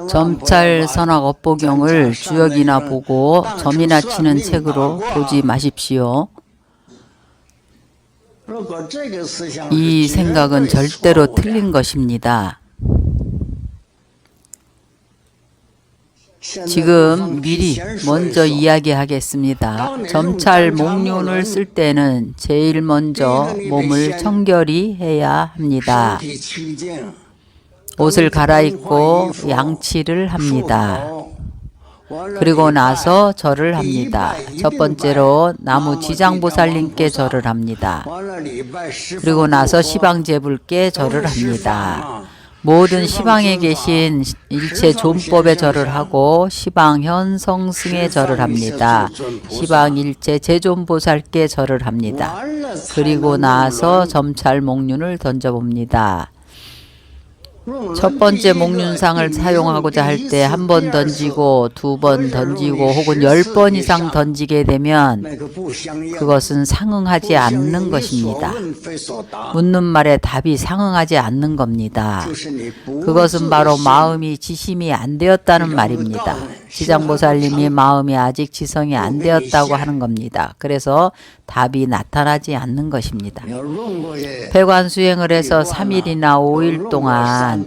점찰 선악 업보경을 주역이나 보고 점이나 치는 책으로 보지 마십시오. 이 생각은 절대로 틀린 것입니다. 지금 미리 먼저 이야기하겠습니다. 점찰 목륜을 쓸 때는 제일 먼저 몸을 청결히 해야 합니다. 옷을 갈아입고 양치를 합니다. 그리고 나서 절을 합니다. 첫 번째로 나무 지장보살님께 절을 합니다. 그리고 나서 시방제불께 절을 합니다. 모든 시방에 계신 일체 존법에 절을 하고 시방현성승에 절을 합니다. 시방일체 제존보살께 절을 합니다. 그리고 나서 점찰 목륜을 던져봅니다. 첫 번째 목륜상을 사용하고자 할 때 한 번 던지고 두 번 던지고 혹은 10번 이상 던지게 되면 그것은 상응하지 않는 것입니다. 묻는 말에 답이 상응하지 않는 겁니다. 그것은 바로 마음이 지심이 안 되었다는 말입니다. 지장보살님이 마음이 아직 지성이 안 되었다고 하는 겁니다. 그래서 답이 나타나지 않는 것입니다. 폐관 수행을 해서 3일이나 5일 동안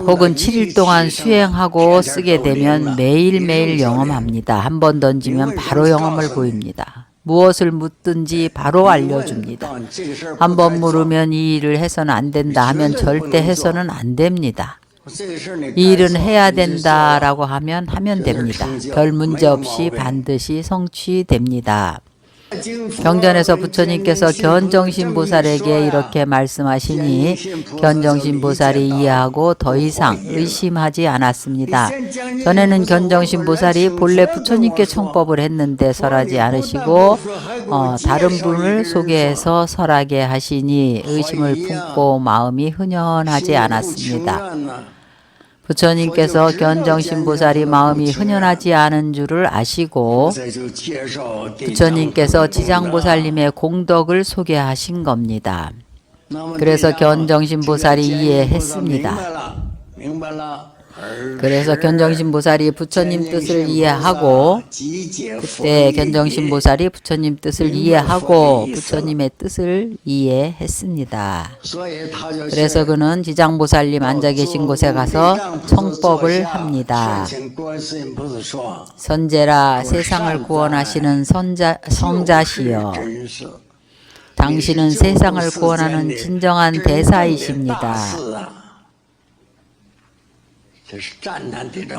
혹은 7일 동안 수행하고 쓰게 되면 매일매일 영험합니다. 한 번 던지면 바로 영험을 보입니다. 무엇을 묻든지 바로 알려줍니다. 한 번 물으면 이 일을 해서는 안 된다 하면 절대 해서는 안 됩니다. 이 일은 해야 된다라고 하면 됩니다. 별 문제 없이 반드시 성취됩니다. 경전에서 부처님께서 견정신보살에게 이렇게 말씀하시니 견정신보살이 이해하고 더 이상 의심하지 않았습니다. 전에는 견정신보살이 본래 부처님께 청법을 했는데 설하지 않으시고 다른 분을 소개해서 설하게 하시니 의심을 품고 마음이 흔연하지 않았습니다. 부처님께서 견정신보살이 마음이 흔연하지 않은 줄을 아시고 부처님께서 지장보살님의 공덕을 소개하신 겁니다. 그래서 견정신보살이 이해했습니다. 그래서 견정신보살이 부처님 뜻을 이해하고 그때 견정신보살이 부처님 뜻을 이해하고 부처님의 뜻을 이해했습니다. 그래서 그는 지장보살님 앉아 계신 곳에 가서 청법을 합니다. 선제라 세상을 구원하시는 성자시여 당신은 세상을 구원하는 진정한 대사이십니다.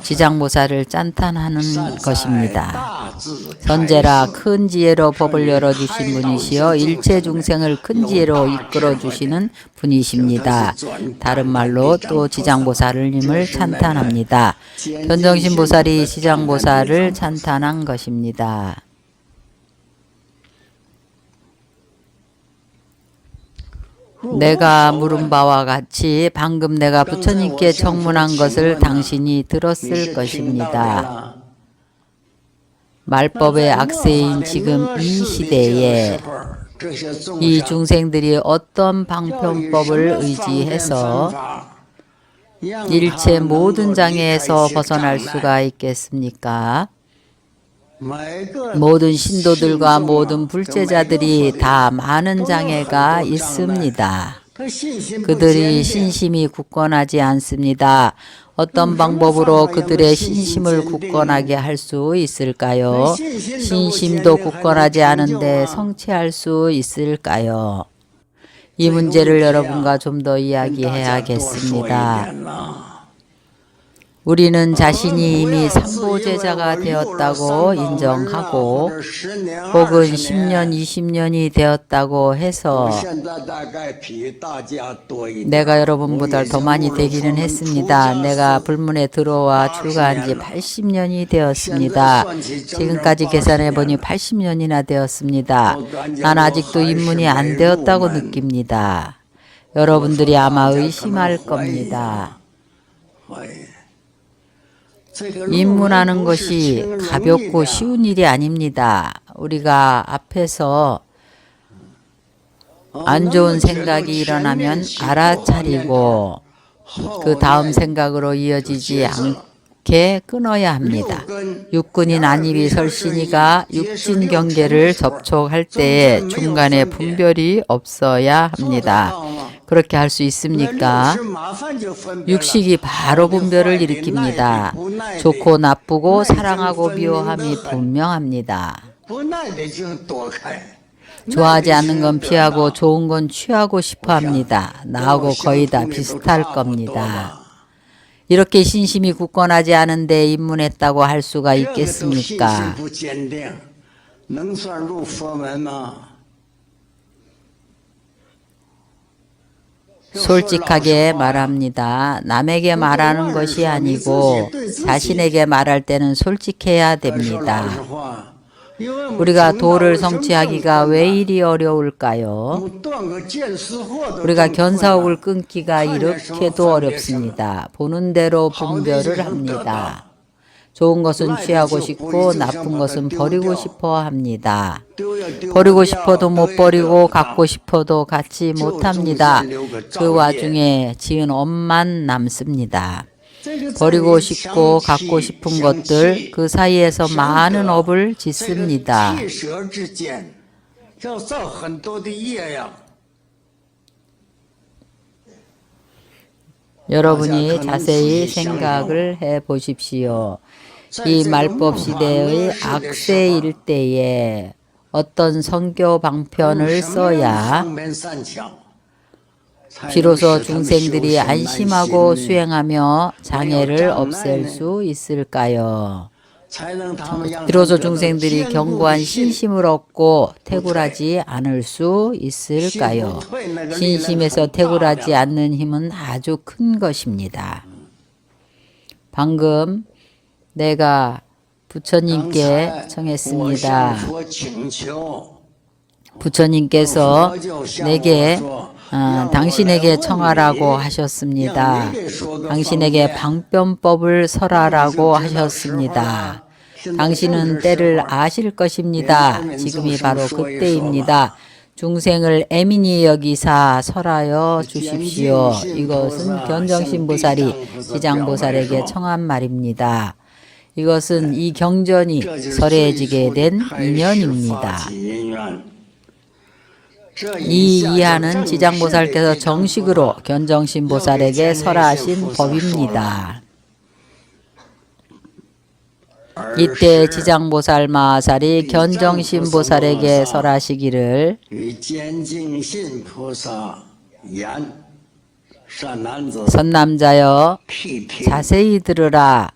지장보살을 짠탄하는 것입니다. 선제라 큰 지혜로 법을 열어주신 분이시여 일체 중생을 큰 지혜로 이끌어주시는 분이십니다. 다른 말로 또 지장보살님을 찬탄합니다. 견정신보살이 지장보살을 찬탄한 것입니다. 내가 물은 바와 같이 방금 내가 부처님께 청문한 것을 당신이 들었을 것입니다. 말법의 악세인 지금 이 시대에 이 중생들이 어떤 방편법을 의지해서 일체 모든 장애에서 벗어날 수가 있겠습니까? 모든 신도들과 모든 불제자들이 다 많은 장애가 있습니다. 그들이 신심이 굳건하지 않습니다. 어떤 방법으로 그들의 신심을 굳건하게 할 수 있을까요? 신심도 굳건하지 않은데 성취할 수 있을까요? 이 문제를 여러분과 좀 더 이야기해야겠습니다. 우리는 자신이 이미 삼보제자가 되었다고 인정하고 혹은 10년, 20년이 되었다고 해서 내가 여러분보다 더 많이 되기는 했습니다. 내가 불문에 들어와 출가한 지 80년이 되었습니다. 지금까지 계산해 보니 80년이나 되었습니다. 난 아직도 입문이 안 되었다고 느낍니다. 여러분들이 아마 의심할 겁니다. 입문하는 것이 가볍고 쉬운 일이 아닙니다. 우리가 앞에서 안 좋은 생각이 일어나면 알아차리고 그 다음 생각으로 이어지지 않게 끊어야 합니다. 육근이 난입이 설신이가 육진 경계를 접촉할 때에 중간에 분별이 없어야 합니다. 그렇게 할 수 있습니까? 육식이 바로 분별을 일으킵니다. 좋고 나쁘고 사랑하고 미워함이 분명합니다. 좋아하지 않는 건 피하고 좋은 건 취하고 싶어 합니다. 나하고 거의 다 비슷할 겁니다. 이렇게 신심이 굳건하지 않은데 입문했다고 할 수가 있겠습니까? 솔직하게 말합니다. 남에게 말하는 것이 아니고 자신에게 말할 때는 솔직해야 됩니다. 우리가 도를 성취하기가 왜 이리 어려울까요? 우리가 견사옥을 끊기가 이렇게도 어렵습니다. 보는 대로 분별을 합니다. 좋은 것은 취하고 싶고 나쁜 것은 버리고 싶어 합니다. 버리고 싶어도 못 버리고 갖고 싶어도 갖지 못합니다. 그 와중에 지은 업만 남습니다. 버리고 싶고 갖고 싶은 것들 그 사이에서 많은 업을 짓습니다. 여러분이 자세히 생각을 해 보십시오. 이 말법 시대의 악세 일대에 어떤 선교 방편을 써야 비로소 중생들이 안심하고 수행하며 장애를 없앨 수 있을까요? 비로소 중생들이 견고한 신심을 얻고 태굴하지 않을 수 있을까요? 신심에서 태굴하지 않는 힘은 아주 큰 것입니다. 방금 내가 부처님께 청했습니다. 부처님께서 내게 당신에게 청하라고 하셨습니다. 당신에게 방편법을 설하라고 하셨습니다. 당신은 때를 아실 것입니다. 지금이 바로 그때입니다. 중생을 애민히 여기사 설하여 주십시오. 이것은 견정신보살이 지장보살에게 청한 말입니다. 이것은 이 경전이 설해지게 된 인연입니다. 이 이하는 지장보살께서 정식으로 견정신보살에게 설하신 법입니다. 이때 지장보살 마하살이 견정신보살에게 설하시기를 선남자여 자세히 들으라.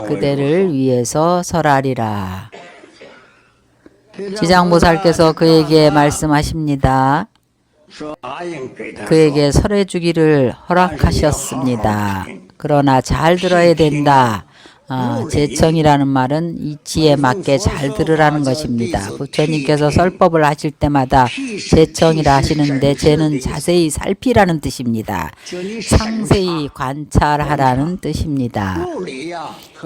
그대를 위해서 설하리라. 지장보살께서 그에게 말씀하십니다. 그에게 설해 주기를 허락하셨습니다. 그러나 잘 들어야 된다. 제청이라는 말은 이치에 맞게 잘 들으라는 것입니다. 부처님께서 설법을 하실 때마다 제청이라 하시는데 제는 자세히 살피라는 뜻입니다. 상세히 관찰하라는 뜻입니다.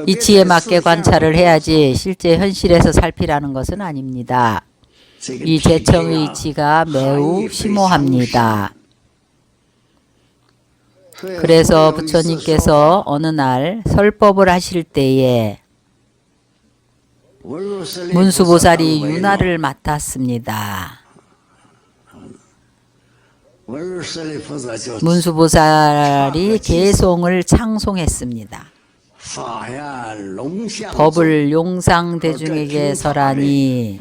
이치에 맞게 관찰을 해야지 실제 현실에서 살피라는 것은 아닙니다. 이 제청의 이치가 매우 심오합니다. 그래서 부처님께서 어느 날 설법을 하실 때에 문수보살이 윤화를 맡았습니다. 문수보살이 개송을 창송했습니다. 법을 용상대중에게 설하니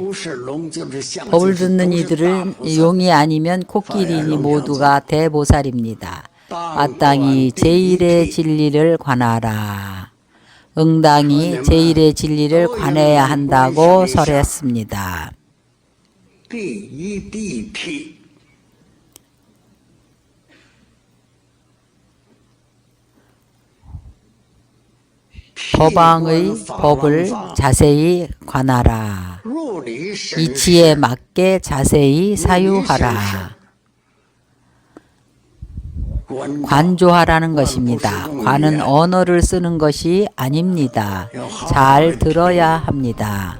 법을 듣는 이들은 용이 아니면 코끼리니 모두가 대보살입니다. 마땅히 제1의 진리를 관하라. 응당히 제1의 진리를 관해야 한다고 설했습니다. 법왕의 법을 자세히 관하라. 이치에 맞게 자세히 사유하라. 관조하라는 것입니다. 관은 언어를 쓰는 것이 아닙니다. 잘 들어야 합니다.